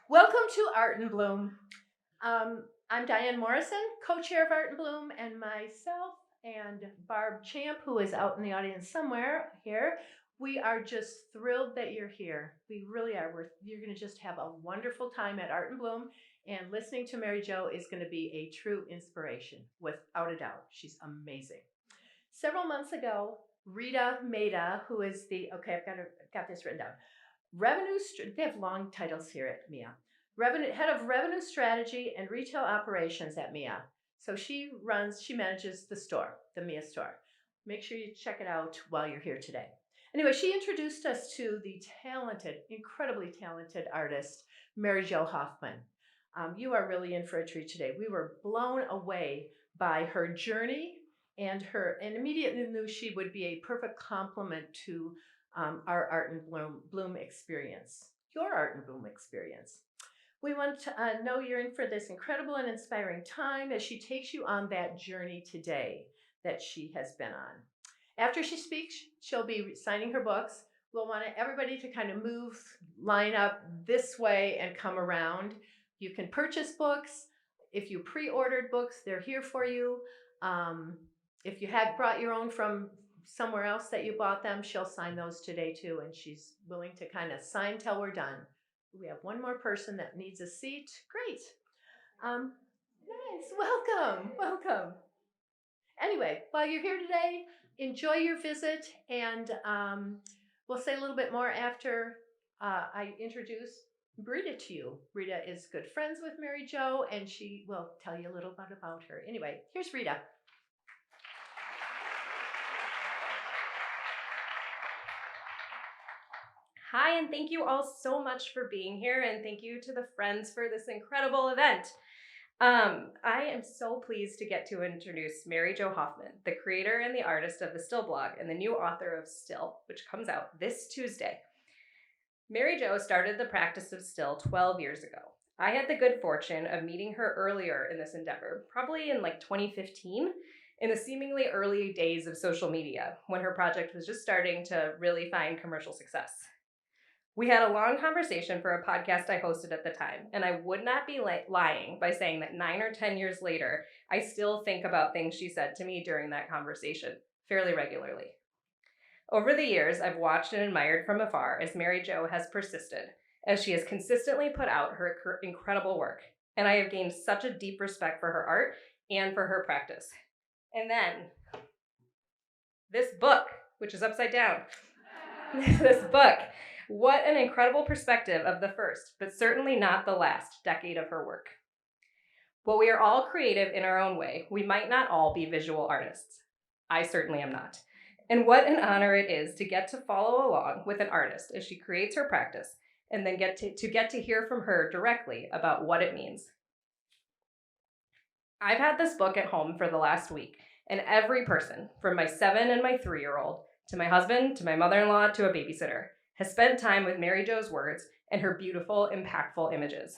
Welcome to Art and Bloom. I'm Diane Morrison, co-chair of Art and Bloom, and myself and Barb Champ, who is out in the audience somewhere here. We are just thrilled that you're here. We really are. You're going to just have a wonderful time at Art and Bloom, and listening to Mary Jo is going to be a true inspiration, without a doubt. She's amazing. Several months ago, Rita Maida, who is I've got this written down. They have long titles here at MIA. Head of Revenue Strategy and Retail Operations at MIA. So she manages the store, the MIA store. Make sure you check it out while you're here today. Anyway, she introduced us to the talented, incredibly talented artist, Mary Jo Hoffman. You are really in for a treat today. We were blown away by her journey and immediately knew she would be a perfect complement to our Art and Bloom experience, your Art and Bloom experience. We want to know you're in for this incredible and inspiring time as she takes you on that journey today that she has been on. After she speaks, she'll be signing her books. We'll want everybody to kind of line up this way and come around. You can purchase books. If you pre-ordered books, they're here for you. If you had brought your own from somewhere else that you bought them, she'll sign those today too, and she's willing to kind of sign till we're done. We have one more person that needs a seat. Great. Nice. Welcome. Anyway, while you're here today, enjoy your visit, and we'll say a little bit more after I introduce Rita to you. Rita is good friends with Mary Jo, and she will tell you a little bit about her. Anyway, here's Rita. Hi, and thank you all so much for being here, and thank you to the friends for this incredible event. I am so pleased to get to introduce Mary Jo Hoffman, the creator and the artist of the Still blog and the new author of Still, which comes out this Tuesday. Mary Jo started the practice of Still 12 years ago. I had the good fortune of meeting her earlier in this endeavor, probably in 2015, in the seemingly early days of social media, when her project was just starting to really find commercial success. We had a long conversation for a podcast I hosted at the time, and I would not be lying by saying that 9 or 10 years later, I still think about things she said to me during that conversation fairly regularly. Over the years, I've watched and admired from afar as Mary Jo has persisted, as she has consistently put out her incredible work, and I have gained such a deep respect for her art and for her practice. And then, this book, which is upside down, this book. What an incredible perspective of the first, but certainly not the last, decade of her work. While we are all creative in our own way, we might not all be visual artists. I certainly am not. And what an honor it is to get to follow along with an artist as she creates her practice, and then get to hear from her directly about what it means. I've had this book at home for the last week, and every person, from my 7 and my 3-year-old, to my husband, to my mother-in-law, to a babysitter, has spent time with Mary Jo's words and her beautiful, impactful images.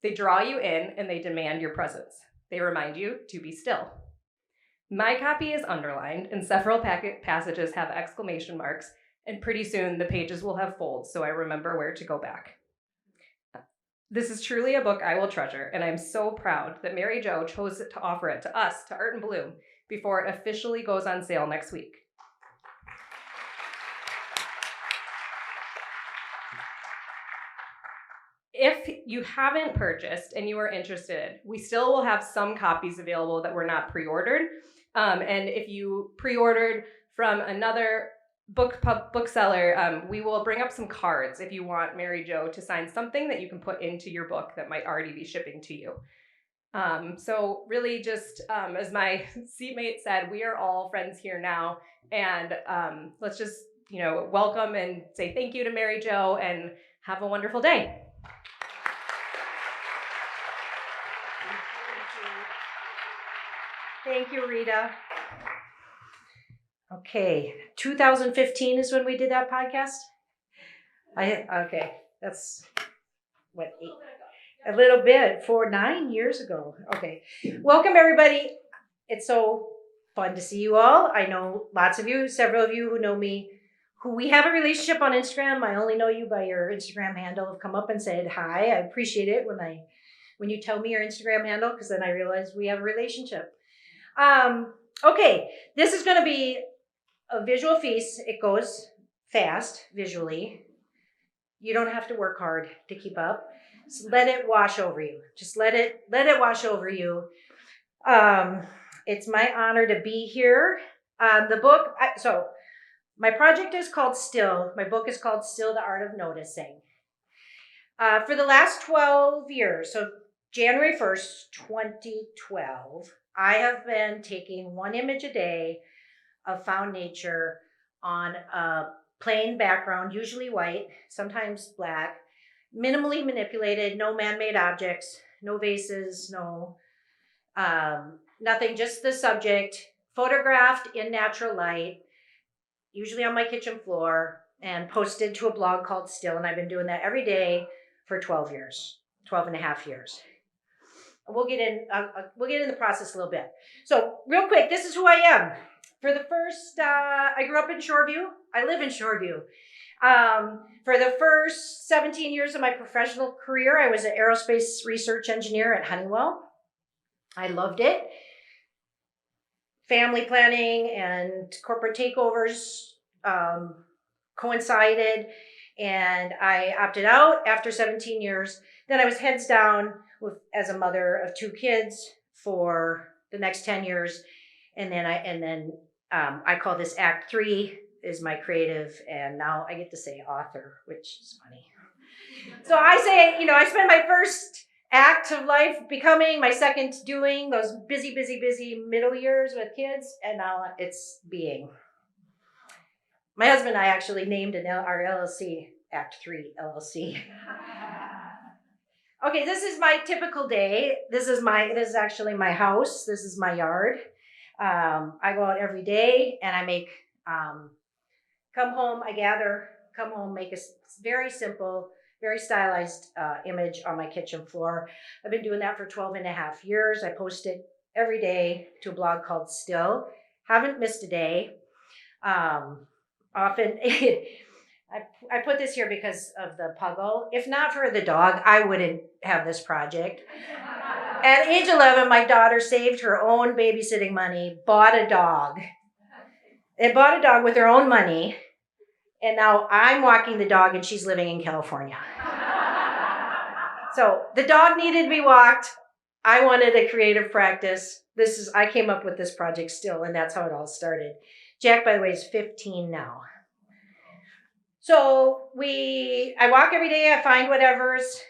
They draw you in and they demand your presence. They remind you to be still. My copy is underlined and several passages have exclamation marks, and pretty soon the pages will have folds so I remember where to go back. This is truly a book I will treasure, and I'm so proud that Mary Jo chose to offer it to us, to Art and Bloom, before it officially goes on sale next week. If you haven't purchased and you are interested, we still will have some copies available that were not pre-ordered. And if you pre-ordered from another bookseller, we will bring up some cards if you want Mary Jo to sign something that you can put into your book that might already be shipping to you. So really just, as my seatmate said, we are all friends here now. And let's just, welcome and say thank you to Mary Jo and have a wonderful day. Thank you, Rita. Okay, 2015 is when we did that podcast? Okay, that's what, 8? A little bit, 9 years ago. Okay, welcome everybody. It's so fun to see you all. I know lots of you, several of you who know me, who we have a relationship on Instagram. I only know you by your Instagram handle. Have come up and said hi. I appreciate it when you tell me your Instagram handle, because then I realize we have a relationship. Okay, this is going to be a visual feast. It goes fast visually. You don't have to work hard to keep up. Just let it wash over you. Just let it wash over you. It's my honor to be here. The book, so my project is called Still. My book is called Still, the Art of Noticing. For the last 12 years, so January 1st, 2012, I have been taking one image a day of found nature on a plain background, usually white, sometimes black, minimally manipulated, no man-made objects, no vases, no nothing, just the subject, photographed in natural light, usually on my kitchen floor, and posted to a blog called Still. And I've been doing that every day for 12 years, 12 and a half years. We'll get in the process a little bit. So real quick, this is who I am. For the first, I grew up in Shoreview. I live in Shoreview. For the first 17 years of my professional career, I was an aerospace research engineer at Honeywell. I loved it. Family planning and corporate takeovers coincided, and I opted out after 17 years. Then I was heads down as a mother of 2 kids for the next 10 years. And then I call this Act 3 is my creative, and now I get to say author, which is funny. So I say, I spent my first act of life becoming, my second doing, those busy middle years with kids, and now it's being. My husband and I actually named our LLC Act 3 LLC. Okay, this is my typical day. This is actually my house. This is my yard. I go out every day and I make, come home, make a very simple, very stylized image on my kitchen floor. I've been doing that for 12 and a half years. I post it every day to a blog called Still. Haven't missed a day. Often, I put this here because of the puggle. If not for the dog, I wouldn't have this project. At age 11, my daughter saved her own babysitting money, bought a dog. And bought a dog with her own money. And now I'm walking the dog and she's living in California. So the dog needed to be walked. I wanted a creative practice. I came up with this project Still, and that's how it all started. Jack, by the way, is 15 now. So I walk every day. I find whatever's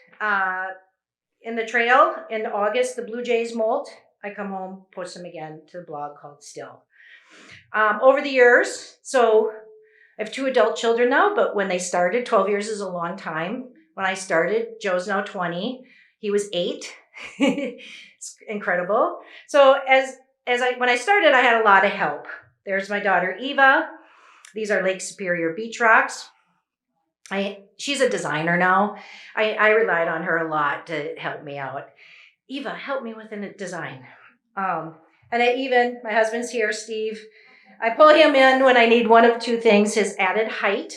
in the trail. In August, the blue jays molt. I come home, post them again to the blog called Still. Over the years, so I have 2 adult children now, but when they started, 12 years is a long time. When I started, Joe's now 20. He was 8. It's incredible. So when I started, I had a lot of help. There's my daughter, Eva. These are Lake Superior beach rocks. She's a designer now. I relied on her a lot to help me out. Eva, help me with a design. And my husband's here, Steve. I pull him in when I need one of 2 things, his added height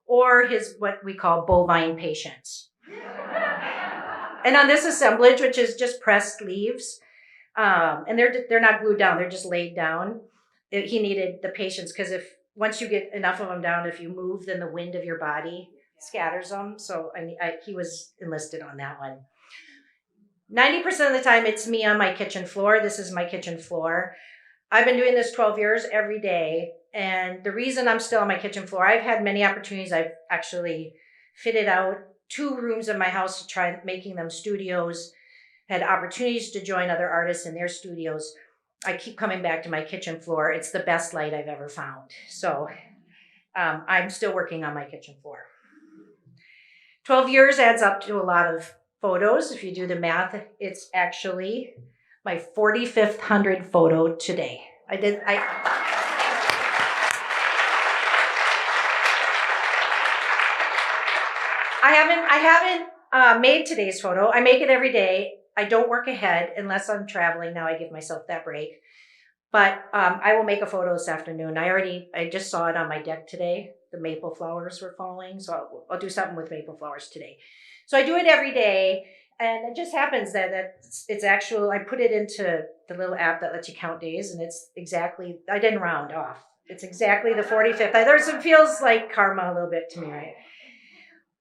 or his what we call bovine patience. And on this assemblage, which is just pressed leaves, and they're not glued down, they're just laid down. He needed the patience because once you get enough of them down, if you move, then the wind of your body scatters them. So he was enlisted on that one. 90% of the time, it's me on my kitchen floor. This is my kitchen floor. I've been doing this 12 years every day. And the reason I'm still on my kitchen floor, I've had many opportunities. I've actually fitted out 2 rooms in my house to try making them studios, had opportunities to join other artists in their studios. I keep coming back to my kitchen floor. It's the best light I've ever found. So I'm still working on my kitchen floor. 12 years adds up to a lot of photos. If you do the math, it's actually my 45th 100 photo today. I haven't made today's photo. I make it every day. I don't work ahead unless I'm traveling. Now I give myself that break. But I will make a photo this afternoon. I just saw it on my deck today. The maple flowers were falling, so I'll do something with maple flowers today. So I do it every day, and it just happens that it's actual. I put it into the little app that lets you count days, and it's exactly. I didn't round off. It's exactly the 45th. It feels like karma a little bit to me, right?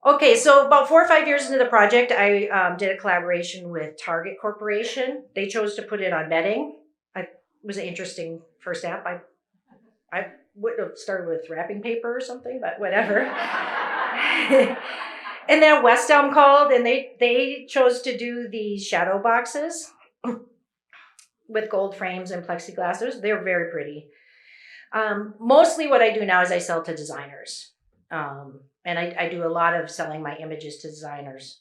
Okay, so about 4 or 5 years into the project, I did a collaboration with Target Corporation. They chose to put it on bedding. It was an interesting first app. I would have started with wrapping paper or something, but whatever. And then West Elm called, and they chose to do these shadow boxes with gold frames and plexiglass. They're very pretty. Mostly what I do now is I sell to designers. And I do a lot of selling my images to designers.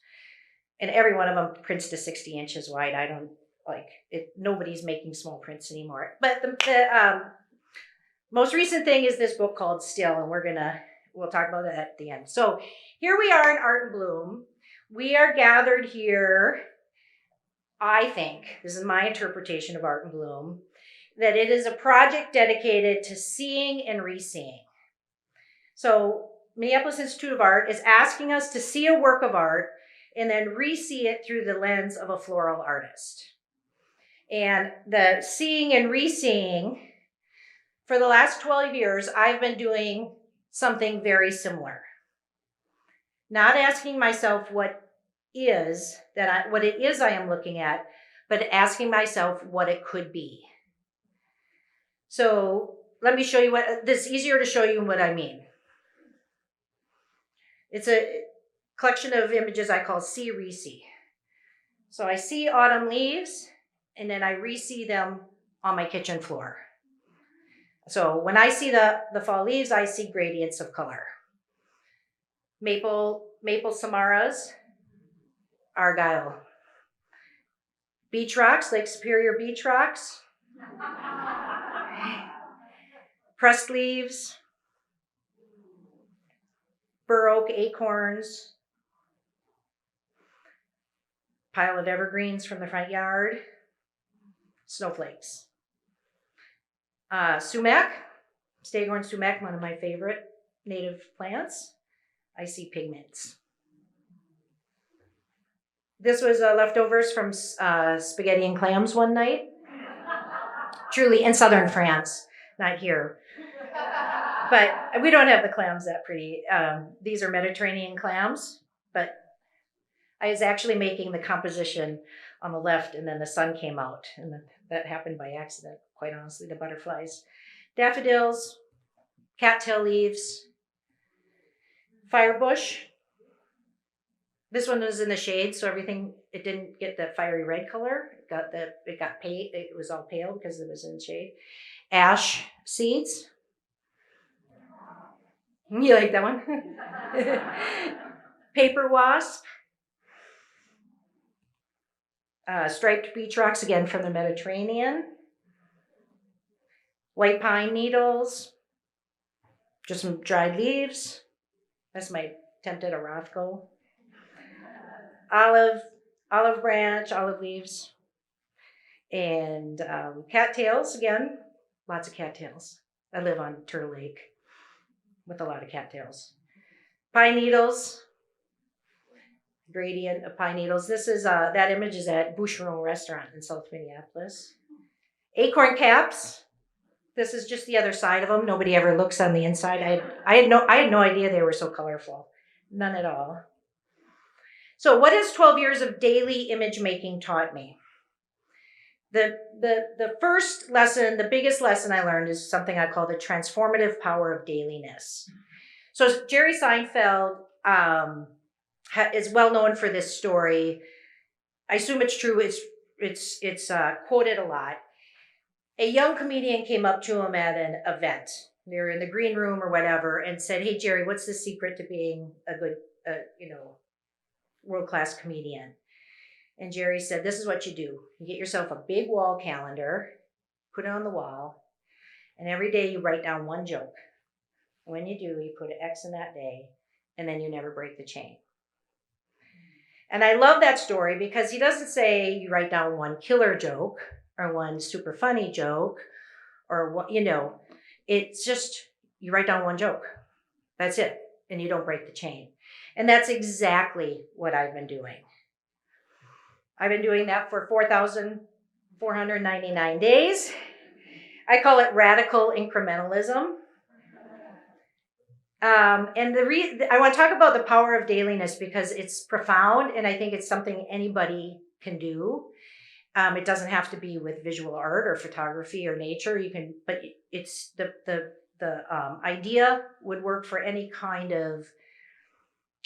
And every one of them prints to 60 inches wide. I don't like it. Nobody's making small prints anymore. But the most recent thing is this book called Still, and we'll talk about that at the end. So here we are in Art and Bloom. We are gathered here, I think, this is my interpretation of Art and Bloom, that it is a project dedicated to seeing and re-seeing. So Minneapolis Institute of Art is asking us to see a work of art and then re-see it through the lens of a floral artist. And the seeing and re-seeing, for the last 12 years, I've been doing something very similar. Not asking myself what it is I am looking at, but asking myself what it could be. So let me show you this is easier to show you what I mean. It's a collection of images I call see, re-see. So I see autumn leaves, and then I re-see them on my kitchen floor. So when I see the fall leaves, I see gradients of color. Maple samaras, argyle. Beach rocks, Lake Superior beach rocks. Pressed leaves. Bur oak acorns. Pile of evergreens from the front yard. Snowflakes. Sumac, Staghorn sumac, one of my favorite native plants. I see pigments. This was leftovers from spaghetti and clams one night. Truly in southern France, not here. But we don't have the clams that pretty. These are Mediterranean clams, but I was actually making the composition on the left, and then the sun came out, and that happened by accident, quite honestly, the butterflies. Daffodils, cattail leaves, firebush. This one was in the shade, so it didn't get the fiery red color. It got pale. It was all pale because it was in shade. Ash seeds. You like that one? Paper wasp. Striped beach rocks, again from the Mediterranean. White pine needles. Just some dried leaves. That's my attempt at a Rothko. Olive branch, olive leaves. And cattails, again, lots of cattails. I live on Turtle Lake with a lot of cattails. Pine needles, gradient of pine needles. This is, that image is at Boucheron Restaurant in South Minneapolis. Acorn caps. This is just the other side of them. Nobody ever looks on the inside. I had no idea they were so colorful. None at all. So what has 12 years of daily image making taught me? The first lesson, the biggest lesson I learned is something I call the transformative power of dailiness. So Jerry Seinfeld is well known for this story. I assume it's true. It's quoted a lot. A young comedian came up to him at an event. They were in the green room or whatever, and said, "Hey Jerry, what's the secret to being a good, world-class comedian?" And Jerry said, "This is what you do. You get yourself a big wall calendar, put it on the wall, and every day you write down one joke. When you do, you put an X in that day, and then you never break the chain." And I love that story because he doesn't say you write down one killer joke or one super funny joke or what, it's just, you write down one joke. That's it. And you don't break the chain. And that's exactly what I've been doing. I've been doing that for 4,499 days. I call it radical incrementalism. And I want to talk about the power of dailiness because it's profound, and I think it's something anybody can do. It doesn't have to be with visual art or photography or nature. You can, but it's the idea would work for any kind of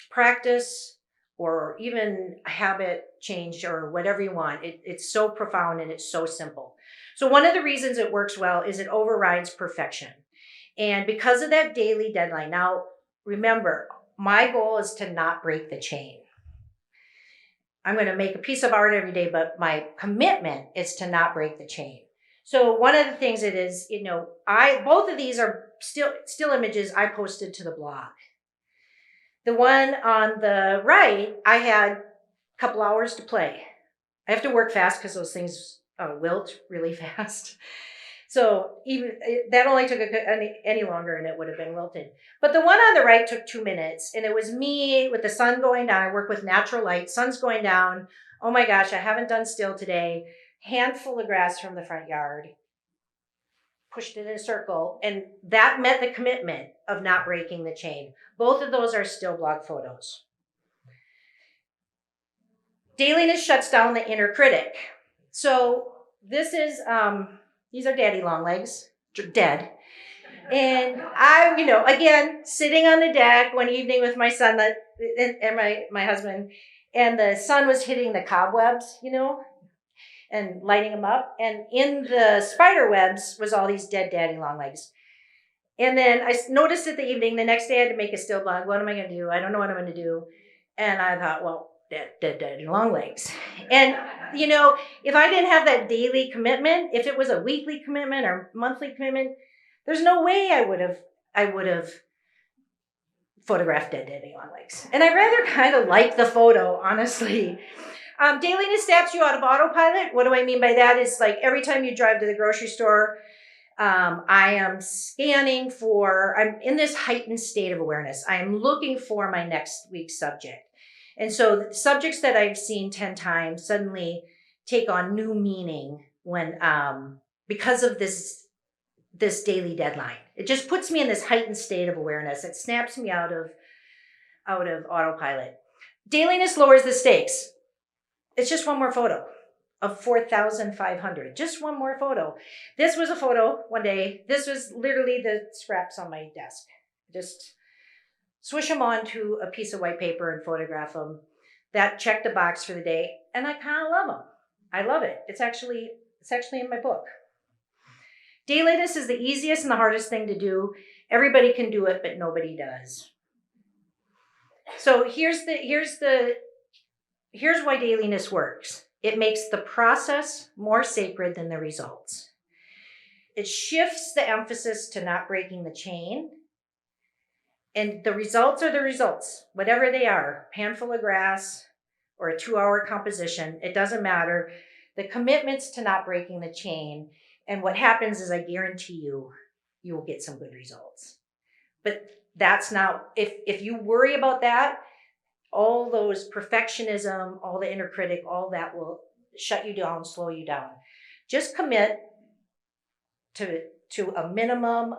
practice or even habit change or whatever you want. It's so profound and it's so simple. So one of the reasons it works well is it overrides perfection. And because of that daily deadline, now remember, my goal is to not break the chain. I'm going to make a piece of art every day, but my commitment is to not break the chain. So one of the things it is, both of these are still images I posted to the blog. The one on the right, I had a couple hours to play. I have to work fast because those things wilt really fast. So even that only took any longer and it would have been wilted. But the one on the right took 2 minutes and it was me with the sun going down. I work with natural light, sun's going down. Oh my gosh, I haven't done still today. Handful of grass from the front yard. Pushed it in a circle. And that met the commitment of not breaking the chain. Both of those are still blog photos. Dailiness shuts down the inner critic. So this is, these are daddy long legs, dead. And I, again, sitting on the deck one evening with my son and my husband, and the sun was hitting the cobwebs, and lighting them up. And in the spider webs was all these dead daddy long legs. And then I noticed it the evening, the next day I had to make a still blog. What am I going to do? I don't know what I'm going to do. And I thought, well, dead long legs. And, if I didn't have that daily commitment, if it was a weekly commitment or monthly commitment, there's no way I would have photographed dead long legs. And I rather kind of like the photo, honestly. Dailiness snaps you out of autopilot. What do I mean by that? Is like every time you drive to the grocery store, I am scanning I'm in this heightened state of awareness. I am looking for my next week's subject. And so the subjects that I've seen 10 times suddenly take on new meaning when, because of this daily deadline. It just puts me in this heightened state of awareness. It snaps me out of autopilot. Dailiness lowers the stakes. It's just one more photo of 4,500. Just one more photo. This was a photo one day. This was literally the scraps on my desk. Just swish them onto a piece of white paper and photograph them. That checked the box for the day, and I kind of love them. I love it. It's actually in my book. Dailiness is the easiest and the hardest thing to do. Everybody can do it, but nobody does. So here's why dailiness works. It makes the process more sacred than the results. It shifts the emphasis to not breaking the chain. And the results are the results, whatever they are, handful of grass or a 2-hour composition, it doesn't matter. The commitment's to not breaking the chain. And what happens is I guarantee you will get some good results. But that's not, if you worry about that, all those perfectionism, all the inner critic, all that will shut you down, slow you down. Just commit to a minimum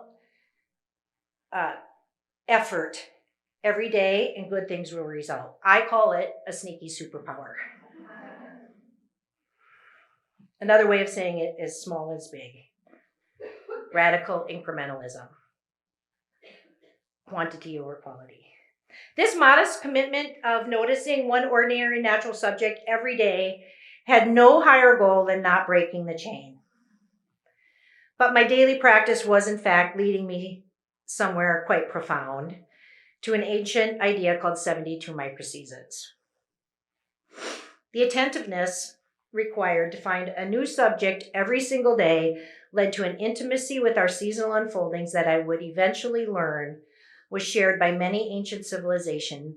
effort every day and good things will result. I call it a sneaky superpower. Another way of saying it is small is big. Radical incrementalism. Quantity over quality. This modest commitment of noticing one ordinary natural subject every day had no higher goal than not breaking the chain. But my daily practice was in fact leading me somewhere quite profound to an ancient idea called 72 microseasons. The attentiveness required to find a new subject every single day led to an intimacy with our seasonal unfoldings that I would eventually learn was shared by many ancient civilizations,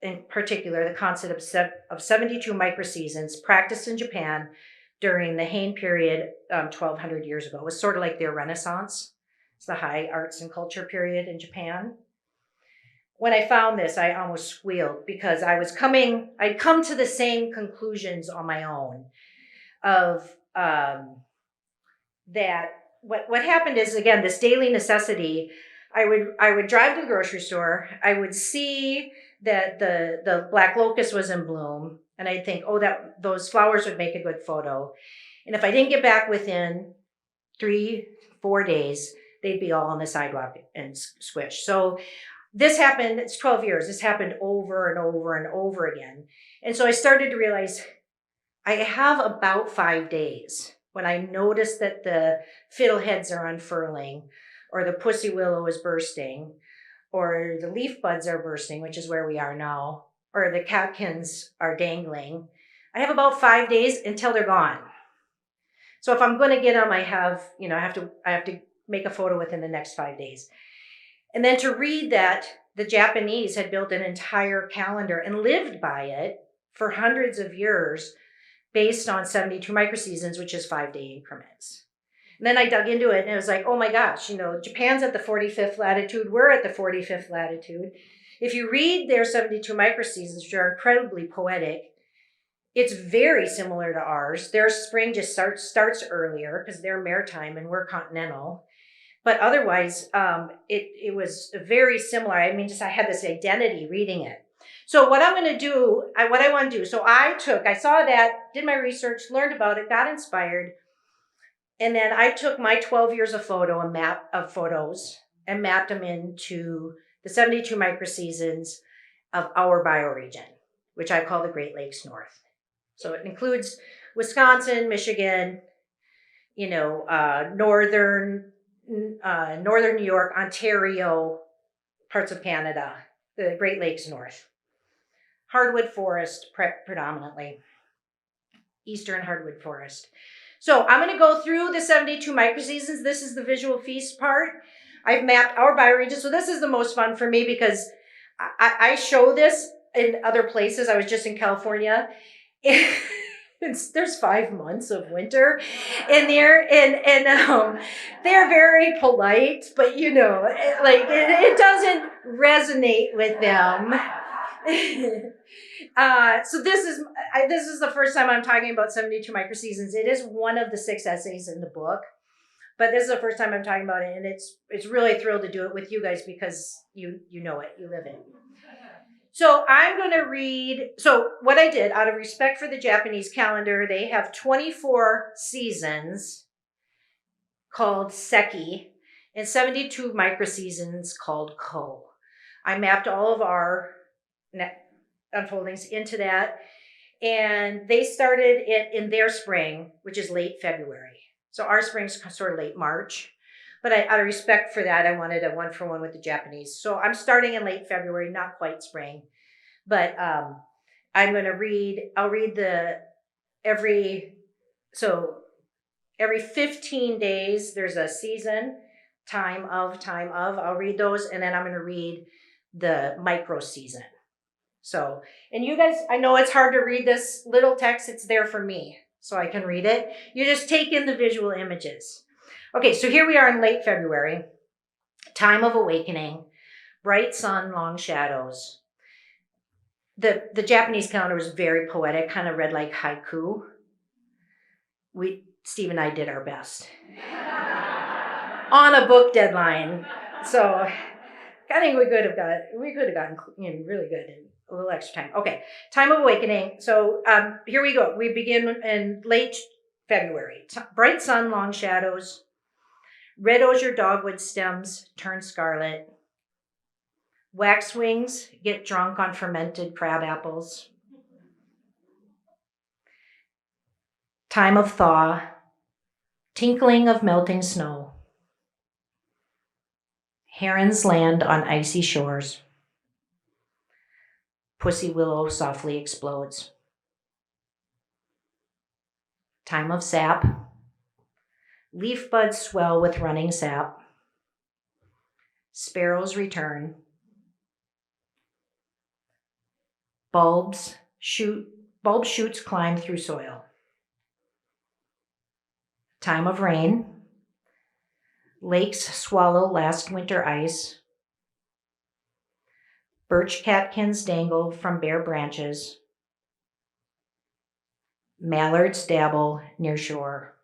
in particular the concept of 72 microseasons practiced in Japan during the Heian period, 1200 years ago. It was sort of like their Renaissance. It's the high arts and culture period in Japan. When I found this, I almost squealed because I'd come to the same conclusions on my own of that what happened is, again, this daily necessity. I would drive to the grocery store. I would see that the black locust was in bloom, and I'd think, oh, that those flowers would make a good photo. And if I didn't get back within 3-4 days, they'd be all on the sidewalk and squished. So this happened. It's 12 years. This happened over and over and over again. And so I started to realize I have about 5 days when I notice that the fiddleheads are unfurling, or the pussy willow is bursting, or the leaf buds are bursting, which is where we are now, or the catkins are dangling. I have about 5 days until they're gone. So if I'm going to get them, I have to make a photo within the next 5 days. And then to read that the Japanese had built an entire calendar and lived by it for hundreds of years based on 72 microseasons, which is 5-day increments. And then I dug into it and it was like, oh my gosh, Japan's at the 45th latitude. We're at the 45th latitude. If you read their 72 microseasons, which are incredibly poetic, it's very similar to ours. Their spring just starts earlier because they're maritime and we're continental. But otherwise, it was very similar. I mean, I had this identity reading it. So what I'm going to do, what I want to do, so I saw that, did my research, learned about it, got inspired. And then I took my 12 years of photos and mapped them into the 72 microseasons of our bioregion, which I call the Great Lakes North. So it includes Wisconsin, Michigan, northern New York, Ontario, parts of Canada, the Great Lakes North. Hardwood forest predominantly, eastern hardwood forest. So I'm going to go through the 72 microseasons. This is the visual feast part. I've mapped our bioregion. So this is the most fun for me because I show this in other places. I was just in California. There's 5 months of winter in there, and they're very polite, but it doesn't resonate with them. So this is the first time I'm talking about 72 microseasons. It is one of the 6 essays in the book, but this is the first time I'm talking about it, and it's really thrilled to do it with you guys because you know it, you live it. So I'm going to read, so what I did, out of respect for the Japanese calendar, they have 24 seasons called Seki and 72 microseasons called Ko. I mapped all of our unfoldings into that, and they started it in their spring, which is late February. So our spring's sort of late March. But out of respect for that, I wanted a 1-for-1 with the Japanese. So I'm starting in late February, not quite spring. But I'm going to I'll read every 15 days, there's a season, time of. I'll read those, and then I'm going to read the micro season. So, and you guys, I know it's hard to read this little text. It's there for me, so I can read it. You just take in the visual images. Okay, so here we are in late February, time of awakening, bright sun, long shadows. The Japanese calendar was very poetic, kind of read like haiku. Steve and I did our best on a book deadline. So I think we could have gotten really good in a little extra time. Okay, time of awakening. So here we go. We begin in late February. Bright sun, long shadows. Red osier dogwood stems turn scarlet. Waxwings get drunk on fermented crab apples. Time of thaw. Tinkling of melting snow. Herons land on icy shores. Pussy willow softly explodes. Time of sap. Leaf buds swell with running sap. Sparrows return. Bulb shoots climb through soil. Time of rain. Lakes swallow last winter ice. Birch catkins dangle from bare branches. Mallards dabble near shore.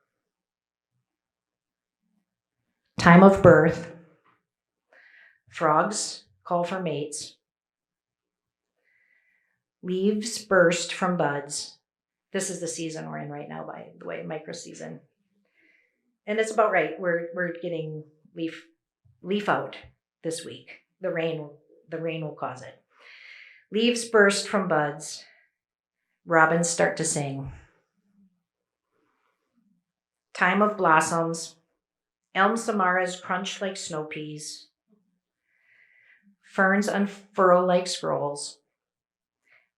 Time of birth. Frogs call for mates. Leaves burst from buds. This is the season we're in right now, by the way, micro season. And it's about right. We're getting leaf out this week. The rain will cause it. Leaves burst from buds. Robins start to sing. Time of blossoms. Elm samaras crunch like snow peas. Ferns unfurl like scrolls.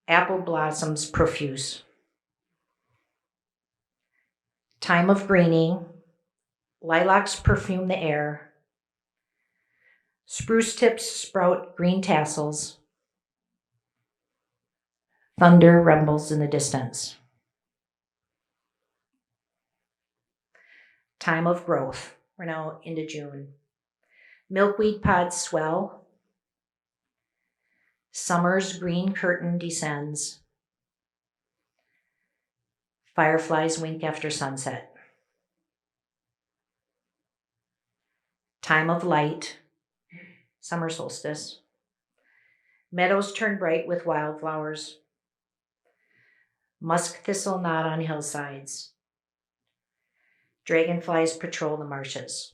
Apple blossoms profuse. Time of greening. Lilacs perfume the air. Spruce tips sprout green tassels. Thunder rumbles in the distance. Time of growth. We're now into June. Milkweed pods swell. Summer's green curtain descends. Fireflies wink after sunset. Time of light. Summer solstice. Meadows turn bright with wildflowers. Musk thistle nod on hillsides. Dragonflies patrol the marshes.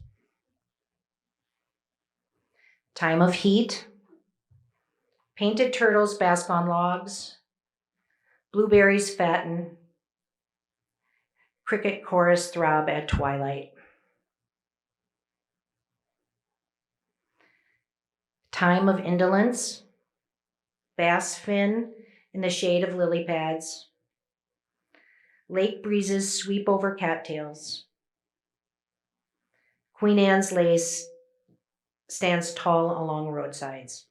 Time of heat. Painted turtles bask on logs. Blueberries fatten. Cricket chorus throb at twilight. Time of indolence. Bass fin in the shade of lily pads. Lake breezes sweep over cattails. Queen Anne's lace stands tall along roadsides.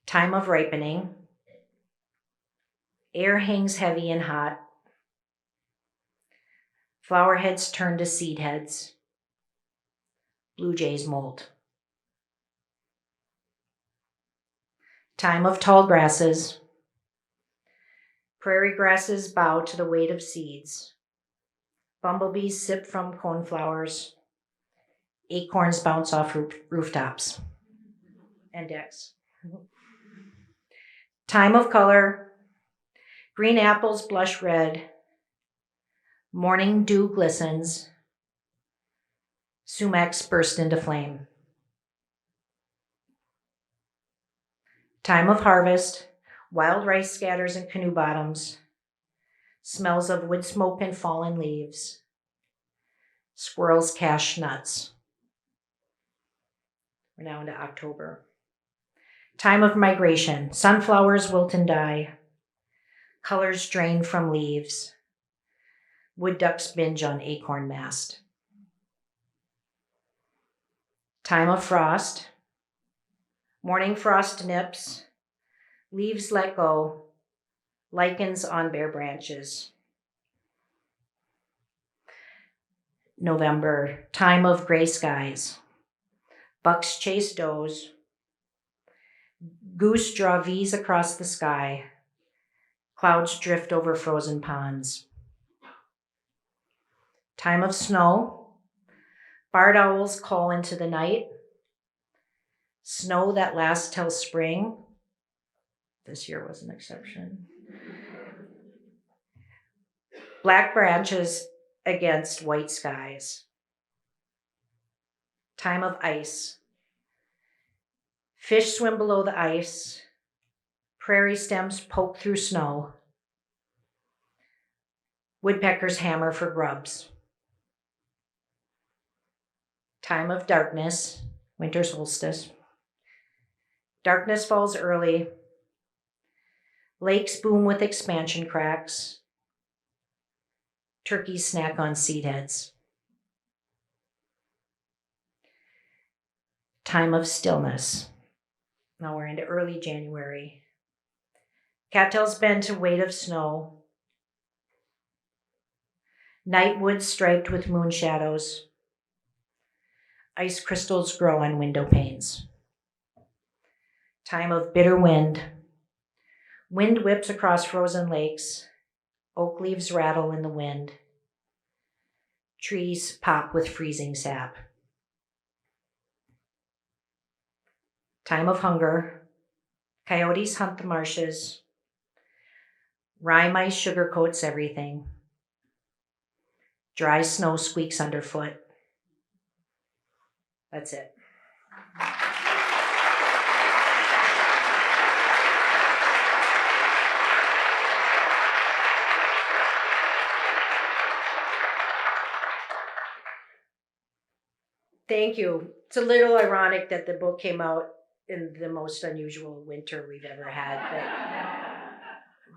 Time of ripening. Air hangs heavy and hot. Flower heads turn to seed heads. Blue jays molt. Time of tall grasses. Prairie grasses bow to the weight of seeds. Bumblebees sip from coneflowers. Acorns bounce off rooftops and decks. Time of color. Green apples blush red. Morning dew glistens. Sumacs burst into flame. Time of harvest. Wild rice scatters in canoe bottoms. Smells of wood smoke and fallen leaves. Squirrels cache nuts. We're now into October. Time of migration. Sunflowers wilt and die. Colors drain from leaves. Wood ducks binge on acorn mast. Time of frost. Morning frost nips. Leaves let go. Lichens on bare branches. November. Time of gray skies. Bucks chase does. Goose draw V's across the sky. Clouds drift over frozen ponds. Time of snow. Barred owls call into the night. Snow that lasts till spring. This year was an exception. Black branches against white skies. Time of ice. Fish swim below the ice. Prairie stems poke through snow. Woodpeckers hammer for grubs. Time of darkness, winter solstice. Darkness falls early. Lakes boom with expansion cracks. Turkeys snack on seed heads. Time of stillness. Now we're into early January. Cattails bend to weight of snow. Nightwood striped with moon shadows. Ice crystals grow on window panes. Time of bitter wind. Wind whips across frozen lakes. Oak leaves rattle in the wind. Trees pop with freezing sap. Time of hunger. Coyotes hunt the marshes. Rye mice sugarcoats everything. Dry snow squeaks underfoot. That's it. Thank you. It's a little ironic that the book came out in the most unusual winter we've ever had,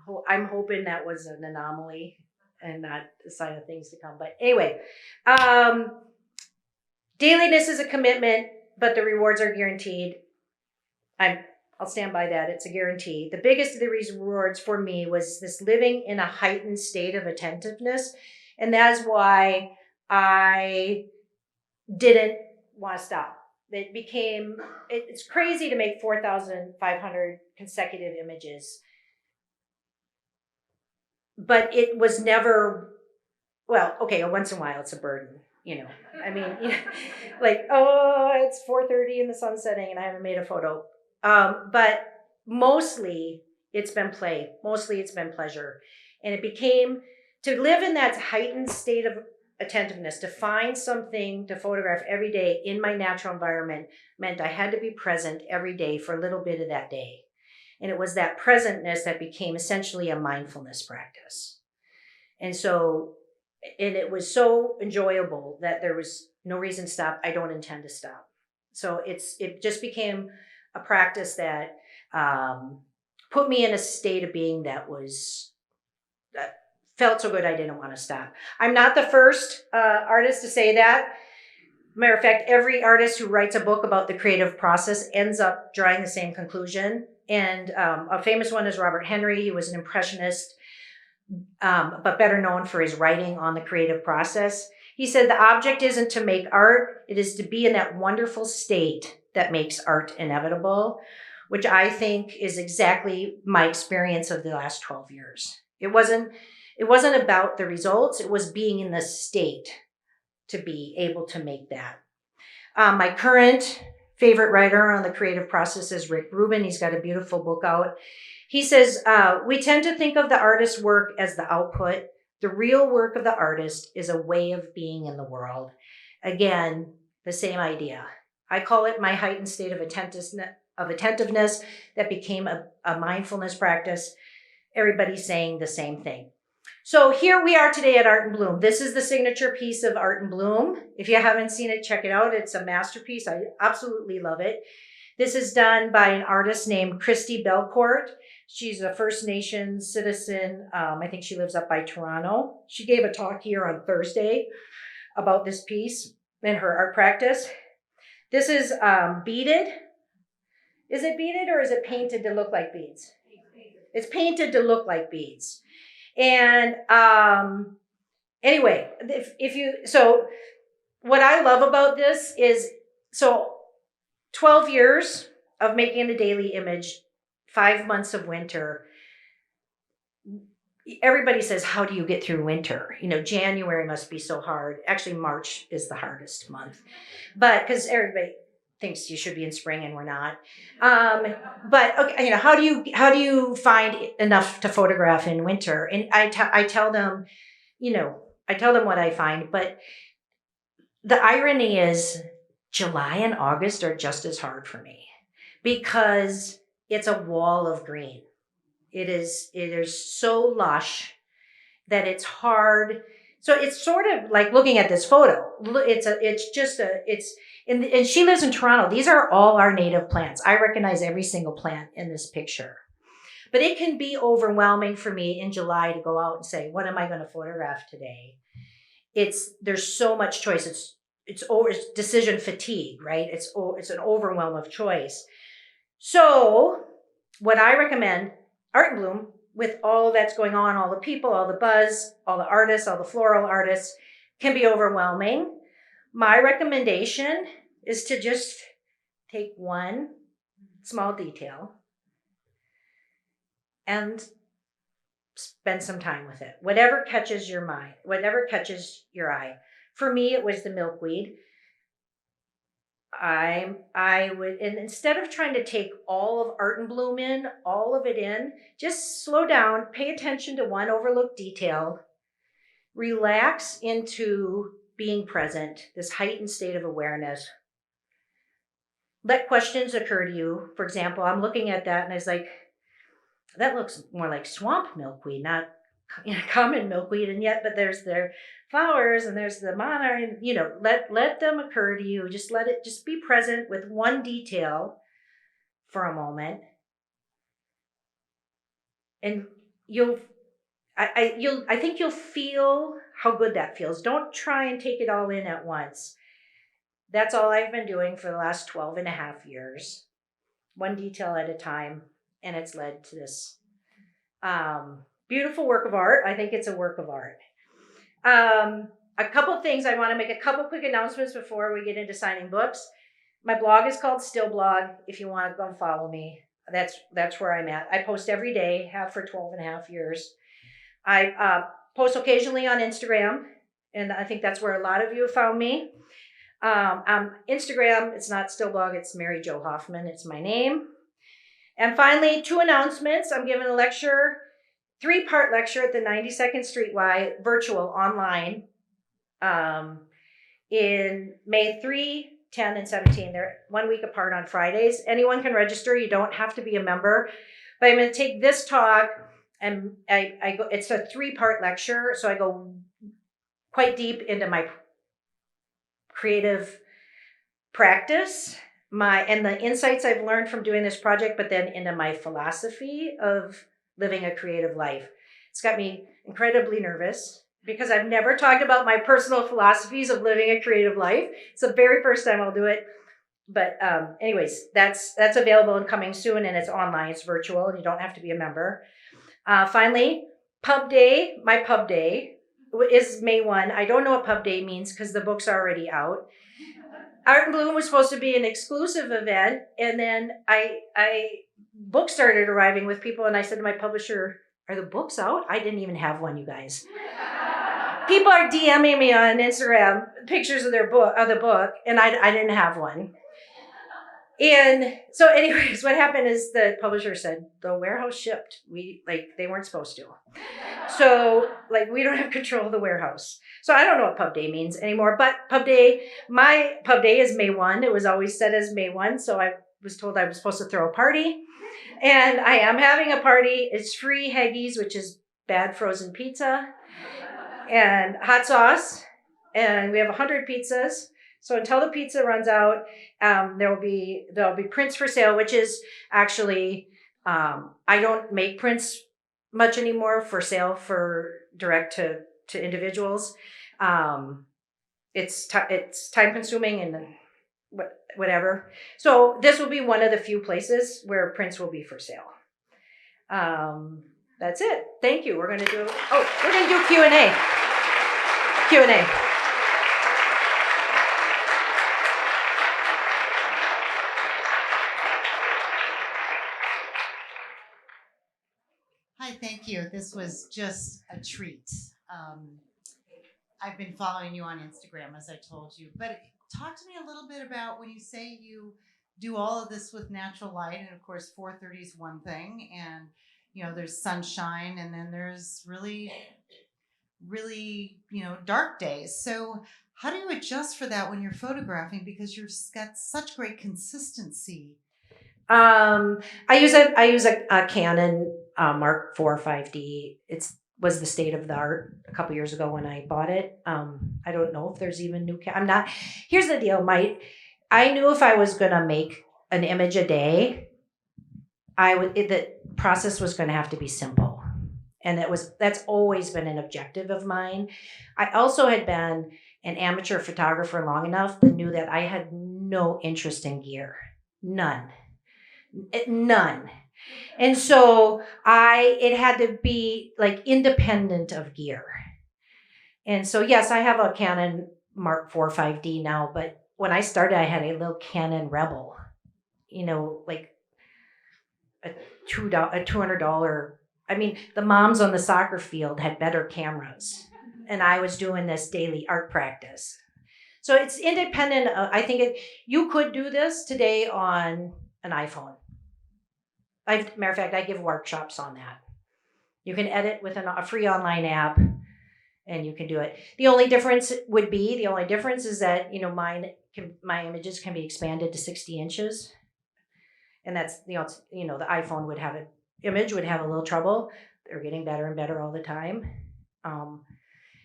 but I'm hoping that was an anomaly and not a sign of things to come. But anyway, dailiness is a commitment, but the rewards are guaranteed. I'll stand by that. It's a guarantee. The biggest of the rewards for me was this living in a heightened state of attentiveness, and that's why I didn't want to stop. It's crazy to make 4,500 consecutive images, but it was never, well, okay, once in a while it's a burden, I mean, like, oh, it's 4:30 and the sun's setting and I haven't made a photo. But mostly it's been play, mostly it's been pleasure. And it became, to live in that heightened state of attentiveness, to find something to photograph every day in my natural environment meant I had to be present every day for a little bit of that day. And it was that presentness that became essentially a mindfulness practice. And it was so enjoyable that there was no reason to stop. I don't intend to stop. So it just became a practice that put me in a state of being that felt so good I didn't want to stop. I'm not the first artist to say that. Matter of fact, every artist who writes a book about the creative process ends up drawing the same conclusion. And a famous one is Robert Henry. He was an impressionist, but better known for his writing on the creative process. He said, the object isn't to make art, it is to be in that wonderful state that makes art inevitable, which I think is exactly my experience of the last 12 years. It wasn't about the results, it was being in the state to be able to make that. My current favorite writer on the creative process is Rick Rubin. He's got a beautiful book out. He says, we tend to think of the artist's work as the output. The real work of the artist is a way of being in the world. Again, the same idea. I call it my heightened state of attentiveness that became a mindfulness practice. Everybody's saying the same thing. So here we are today at Art and Bloom. This is the signature piece of Art and Bloom. If you haven't seen it, check it out. It's a masterpiece. I absolutely love it. This is done by an artist named Christy Belcourt. She's a First Nations citizen. I think she lives up by Toronto. She gave a talk here on Thursday about this piece and her art practice. This is beaded. Is it beaded or is it painted to look like beads? It's painted to look like beads. And anyway, so what I love about this is, 12 years of making the daily image, 5 months of winter. Everybody says, how do you get through winter? January must be so hard. Actually, March is the hardest month, but because everybody thinks you should be in spring and we're not. But okay, how do you find enough to photograph in winter? And I tell them, I tell them what I find, but the irony is July and August are just as hard for me because it's a wall of green. It is so lush that it's hard. So it's sort of like looking at this photo. And she lives in Toronto. These are all our native plants. I recognize every single plant in this picture. But it can be overwhelming for me in July to go out and say, what am I going to photograph today? There's so much choice. It's decision fatigue, right? It's an overwhelm of choice. So what I recommend, Art and Bloom, with all that's going on, all the people, all the buzz, all the artists, all the floral artists, can be overwhelming. My recommendation is to just take one small detail and spend some time with it. Whatever catches your mind, whatever catches your eye. For me, it was the milkweed. I would, and instead of trying to take all of Art and Bloom in, all of it in, just slow down, pay attention to one overlooked detail, relax into being present, this heightened state of awareness. Let questions occur to you. For example, I'm looking at that and I was like, that looks more like swamp milkweed, not common milkweed. And yet, but there's their flowers and there's the monarch, let them occur to you. Just be present with one detail for a moment. And I think you'll feel how good that feels. Don't try and take it all in at once. That's all I've been doing for the last 12 and a half years, one detail at a time. And it's led to this beautiful work of art. I think it's a work of art. A couple things. I want to make a couple quick announcements before we get into signing books. My blog is called Still Blog. If you want to go follow me, that's where I'm at. I post every day, have for 12 and a half years. I post occasionally on Instagram, and I think that's where a lot of you have found me. Instagram, it's not Still Blog, it's Mary Jo Hoffman. It's my name. And finally, 2 announcements. I'm giving a lecture, 3-part lecture at the 92nd Street Y, virtual, online, in May 3, 10, and 17. They're 1 week apart on Fridays. Anyone can register. You don't have to be a member. But I'm going to take this talk, and I go. It's a 3-part lecture, so I go quite deep into my creative practice, and the insights I've learned from doing this project, but then into my philosophy of living a creative life. It's got me incredibly nervous because I've never talked about my personal philosophies of living a creative life. It's the very first time I'll do it. But anyways, that's available and coming soon, and it's online, it's virtual, and you don't have to be a member. Finally, Pub Day, my Pub Day is May 1. I don't know what Pub Day means because the book's already out. Art and Bloom was supposed to be an exclusive event, and then books started arriving with people, and I said to my publisher, "Are the books out? I didn't even have one, you guys." People are DMing me on Instagram pictures of the book, and I didn't have one. And so, anyways, what happened is the publisher said the warehouse shipped. They weren't supposed to. So we don't have control of the warehouse. So I don't know what Pub Day means anymore. But my Pub Day is May 1. It was always set as May 1. So I was told I was supposed to throw a party. And I am having a party. It's free Haggis, which is bad frozen pizza, and hot sauce. And we have 100 pizzas. So until the pizza runs out, there'll be prints for sale, which is actually, I don't make prints much anymore for sale for direct to individuals. It's time consuming and whatever. So this will be one of the few places where prints will be for sale. That's it. Thank you. We're going to do Q&A. Q&A. Hi, thank you. This was just a treat. I've been following you on Instagram, as I told you. But talk to me a little bit about when you say you do all of this with natural light, and of course 4:30 is one thing, and there's sunshine, and then there's really, really dark days. So how do you adjust for that when you're photographing, because you've got such great consistency? I use a Canon Mark IV 5D. Was the state of the art a couple years ago when I bought it. I don't know if there's even new. Here's the deal. I knew if I was gonna make an image a day, the process was gonna have to be simple, and that's always been an objective of mine. I also had been an amateur photographer long enough that knew that I had no interest in gear, none. And so it had to be like independent of gear. And so, yes, I have a Canon Mark IV 5D now, but when I started, I had a little Canon Rebel, like a $200. I mean, the moms on the soccer field had better cameras, and I was doing this daily art practice. So it's independent. I think you could do this today on an iPhone. Matter of fact, I give workshops on that. You can edit with a free online app, and you can do it. The only difference is that my images can be expanded to 60 inches, and that's the iPhone image would have a little trouble. They're getting better and better all the time.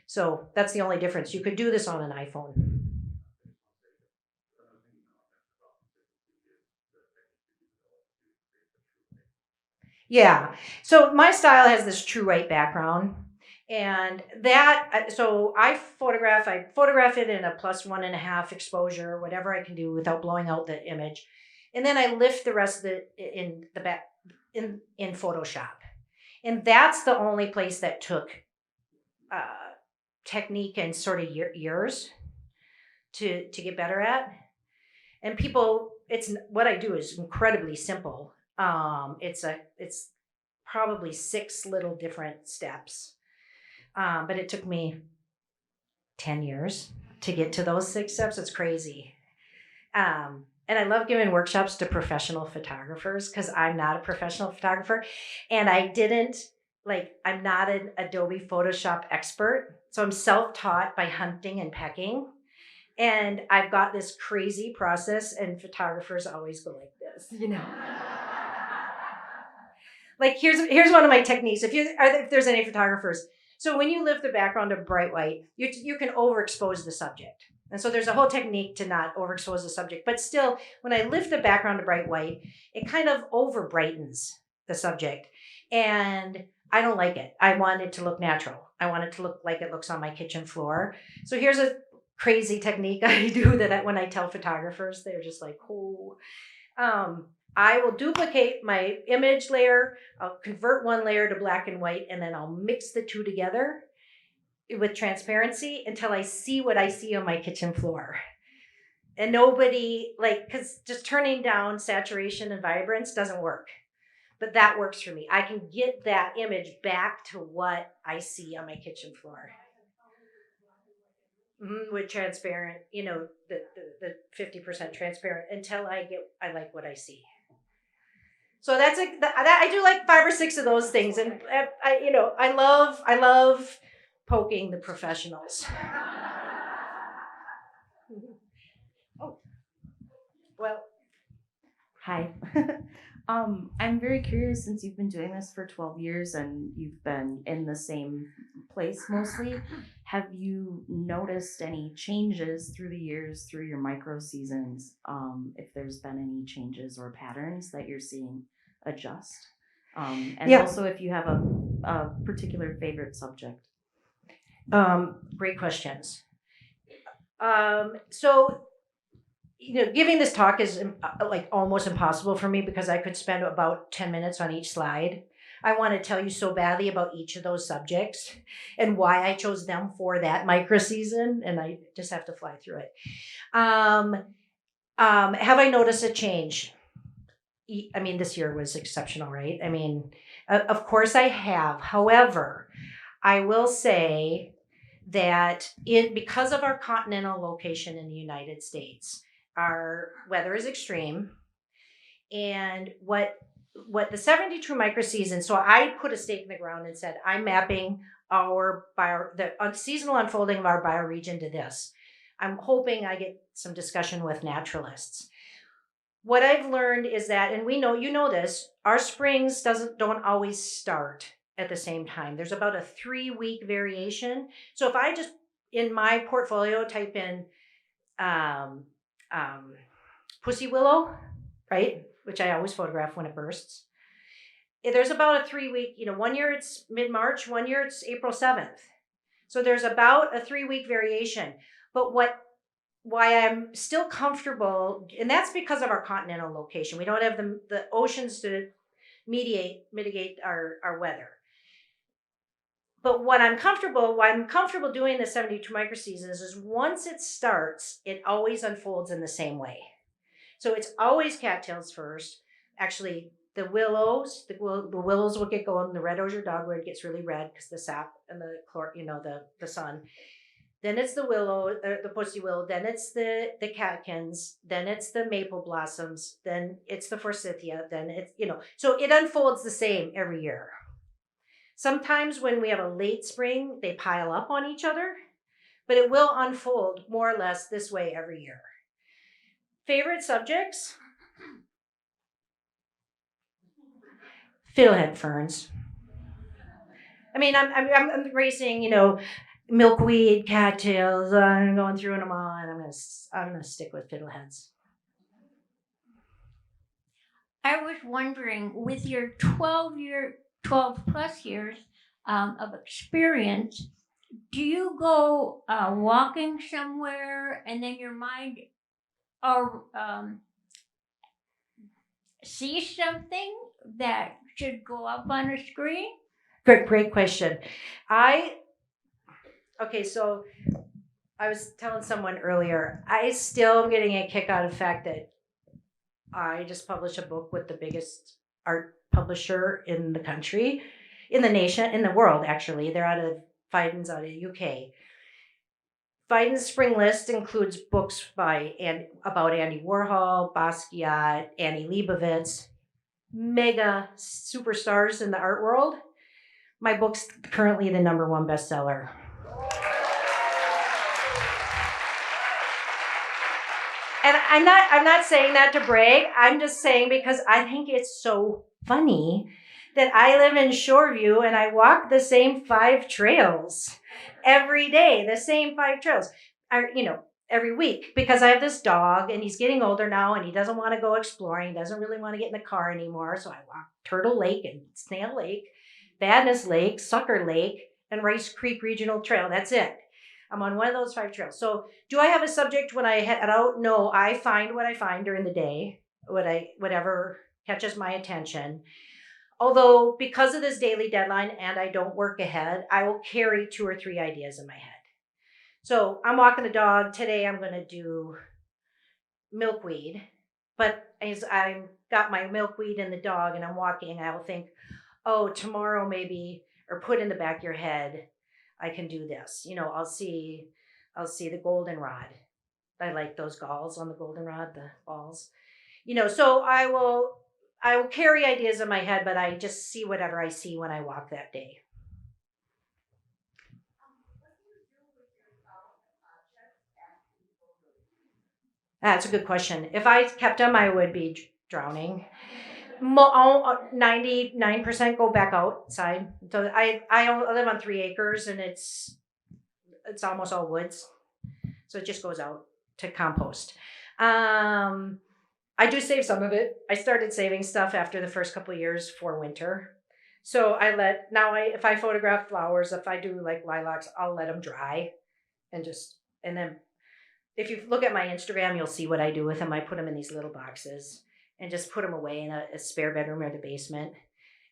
So that's the only difference. You could do this on an iPhone. Yeah. So my style has this true white background. And so I photograph it in a +1.5 exposure, whatever I can do without blowing out the image. And then I lift the rest of it in the back in Photoshop. And that's the only place that took technique and sort of years to get better at. And what I do is incredibly simple. It's probably 6 little different steps. But it took me 10 years to get to those 6 steps. It's crazy. And I love giving workshops to professional photographers because I'm not a professional photographer. And I'm not an Adobe Photoshop expert. So I'm self-taught by hunting and pecking. And I've got this crazy process, and photographers always go like this, Like here's one of my techniques. If there's any photographers. So when you lift the background to bright white, you can overexpose the subject. And so there's a whole technique to not overexpose the subject. But still, when I lift the background to bright white, it kind of over brightens the subject. And I don't like it. I want it to look natural. I want it to look like it looks on my kitchen floor. So here's a crazy technique I do that when I tell photographers, they're just like, oh. I will duplicate my image layer. I'll convert one layer to black and white, and then I'll mix the two together with transparency until I see what I see on my kitchen floor. And because just turning down saturation and vibrance doesn't work. But that works for me. I can get that image back to what I see on my kitchen floor. With transparent, the 50% transparent until I like what I see. So that's I do like 5 or 6 of those things, and I love poking the professionals. Oh, well, hi. I'm very curious, since you've been doing this for 12 years and you've been in the same place mostly. Have you noticed any changes through the years, through your micro seasons? If there's been any changes or patterns that you're seeing adjust? Also if you have a particular favorite subject. Great questions. So, giving this talk is like almost impossible for me because I could spend about 10 minutes on each slide. I want to tell you so badly about each of those subjects and why I chose them for that micro season, and I just have to fly through it. Have I noticed a change? I mean, this year was exceptional, right? I mean, of course I have. However, I will say that because of our continental location in the United States, our weather is extreme. And what the 72 micro season, so I put a stake in the ground and said, I'm mapping the seasonal unfolding of our bioregion to this. I'm hoping I get some discussion with naturalists. What I've learned is that, and we know, this, our springs don't always start at the same time. There's about a 3-week variation. So if I just, in my portfolio, type in pussy willow, right, which I always photograph when it bursts, there's about a 3-week, 1 year it's mid-March, 1 year it's April 7th. So there's about a 3-week variation. But why I'm still comfortable, and that's because of our continental location. We don't have the oceans to mitigate our weather. But why I'm comfortable doing the 72 microseasons is once it starts, it always unfolds in the same way. So it's always cattails first. Actually, the willows will get golden. The red osier dogwood gets really red because the sap and the sun. Then it's the willow, the pussy willow. Then it's the catkins. Then it's the maple blossoms. Then it's the forsythia. Then it's so it unfolds the same every year. Sometimes when we have a late spring, they pile up on each other, but it will unfold more or less this way every year. Favorite subjects? Fiddlehead ferns. I mean, I'm racing, milkweed, cattails. I'm going through them all, and I'm gonna stick with fiddleheads. I was wondering, with your 12 plus years of experience, do you go walking somewhere and then your mind or sees something that should go up on a screen? Great question. So I was telling someone earlier, I still am getting a kick out of the fact that I just published a book with the biggest art publisher in the country, in the nation, in the world, actually. They're out of Phaidon's out of the UK. Phaidon's spring list includes books about Andy Warhol, Basquiat, Annie Leibovitz, mega superstars in the art world. My book's currently the #1 bestseller. And I'm not saying that to brag. I'm just saying because I think it's so funny that I live in Shoreview and I walk the same 5 trails every day, the same 5 trails, every week, because I have this dog and he's getting older now and he doesn't want to go exploring, doesn't really want to get in the car anymore. So I walk Turtle Lake and Snail Lake, Badness Lake, Sucker Lake, and Rice Creek Regional Trail. That's it. I'm on one of those 5 trails. So do I have a subject when I head out? No, I find what I find during the day, whatever catches my attention. Although because of this daily deadline and I don't work ahead, I will carry 2 or 3 ideas in my head. So I'm walking the dog. Today I'm going to do milkweed. But as I've got my milkweed and the dog and I'm walking, I will think, oh, tomorrow maybe, or put in the back of your head, I can do this. I'll see the goldenrod. I like those galls on the goldenrod, the balls. So I will carry ideas in my head, but I just see whatever I see when I walk that day. That's a good question. If I kept them, I would be drowning. 99% go back outside. So I live on 3 acres and it's almost all woods. So it just goes out to compost. I do save some of it. I started saving stuff after the first couple of years for winter. So if I photograph flowers, if I do like lilacs, I'll let them dry and then if you look at my Instagram, you'll see what I do with them. I put them in these little boxes and just put them away in a spare bedroom or the basement.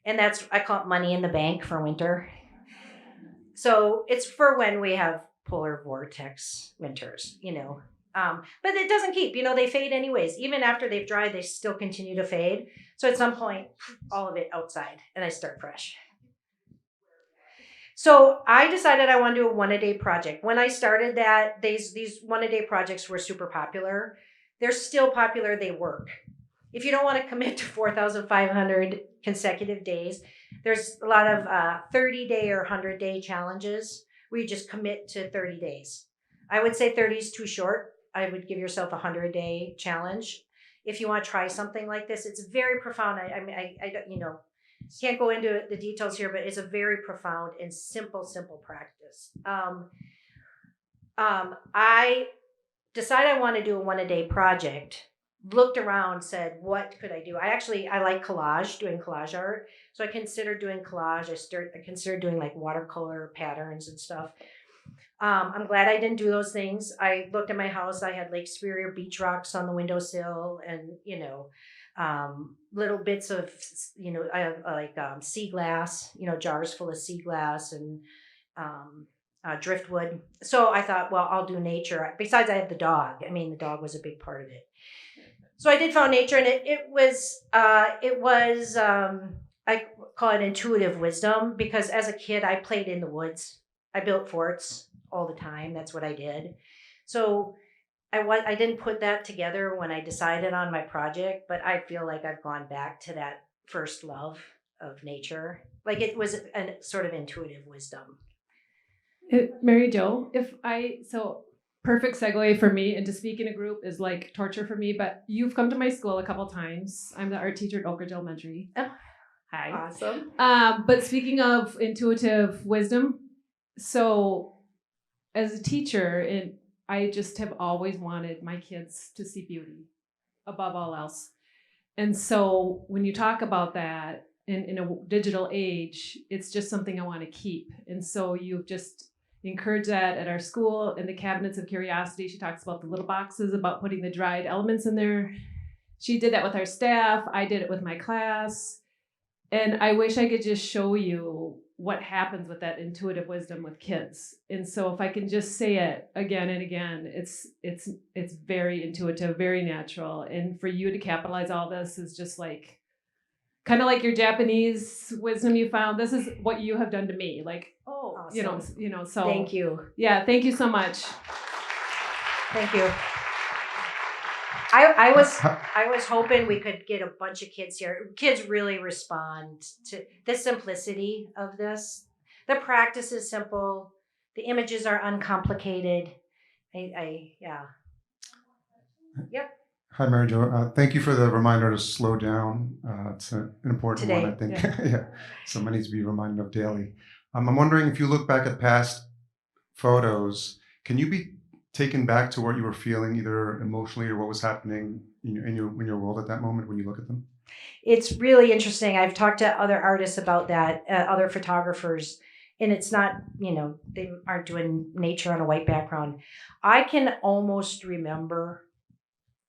And I call it money in the bank for winter. So it's for when we have polar vortex winters, but it doesn't keep, they fade anyways. Even after they've dried, they still continue to fade. So at some point, all of it outside and I start fresh. So I decided I want to do a 1-a-day project. When I started that, these 1-a-day projects were super popular. They're still popular. They work. If you don't want to commit to 4,500 consecutive days, there's a lot of 30-day or 100-day challenges where you just commit to 30 days. I would say 30 is too short. I would give yourself a 100-day challenge. If you want to try something like this, it's very profound. I can't go into the details here, but it's a very profound and simple practice. I decided I want to do a 1-a-day project. Looked around, said, what could I do? I like doing collage art. So I considered doing collage. I considered doing like watercolor patterns and stuff. I'm glad I didn't do those things. I looked at my house. I had Lake Superior beach rocks on the windowsill and, little bits of, sea glass, jars full of sea glass and driftwood. So I thought, well, I'll do nature. Besides, I have the dog. I mean, the dog was a big part of it. So I did found nature, and it was I call it intuitive wisdom, because as a kid I played in the woods. I built forts all the time. That's what I did. So I didn't put that together when I decided on my project, but I feel like I've gone back to that first love of nature. Like it was a sort of intuitive wisdom. Mary Jo, perfect segue for me, and to speak in a group is like torture for me, but you've come to my school a couple times. I'm the art teacher at Oak Ridge Elementary. Oh, hi. Awesome. But speaking of intuitive wisdom, so as a teacher, I just have always wanted my kids to see beauty above all else. And so when you talk about that in a digital age, it's just something I want to keep. And so you've just encouraged that at our school in the cabinets of curiosity. She talks about the little boxes, about putting the dried elements in there. She did that with our staff. I did it with my class. And I wish I could just show you what happens with that intuitive wisdom with kids. And so if I can just say it again and again, it's very intuitive, very natural. And for you to capitalize all this is just like, kind of like your Japanese wisdom you found. This is what you have done to me. Like, oh, Awesome. so Thank you. Yeah, thank you so much. Thank you. I was hoping we could get a bunch of kids here. Kids really respond to the simplicity of this. The practice is simple. The images are uncomplicated. Yeah. Yep. Hi, Mary Jo. Thank you for the reminder to slow down. It's an important Today, one, I think. Yeah. Someone needs to be reminded of daily. I'm wondering, if you look back at past photos, can you be taken back to what you were feeling, either emotionally or what was happening in your world at that moment when you look at them? It's really interesting. I've talked to other artists about that, other photographers, and it's not, they aren't doing nature on a white background. I can almost remember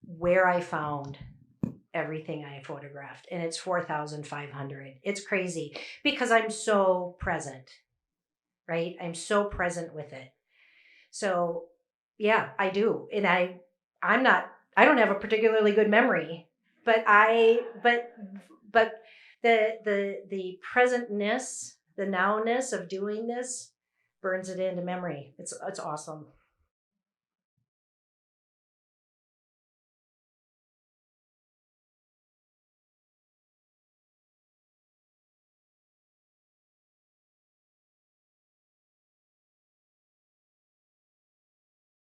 where I found everything I photographed, and it's 4,500. It's crazy because I'm so present, right? I'm so present with it. So yeah, I do. And I don't have a particularly good memory, but the presentness, the nowness of doing this burns it into memory. It's awesome.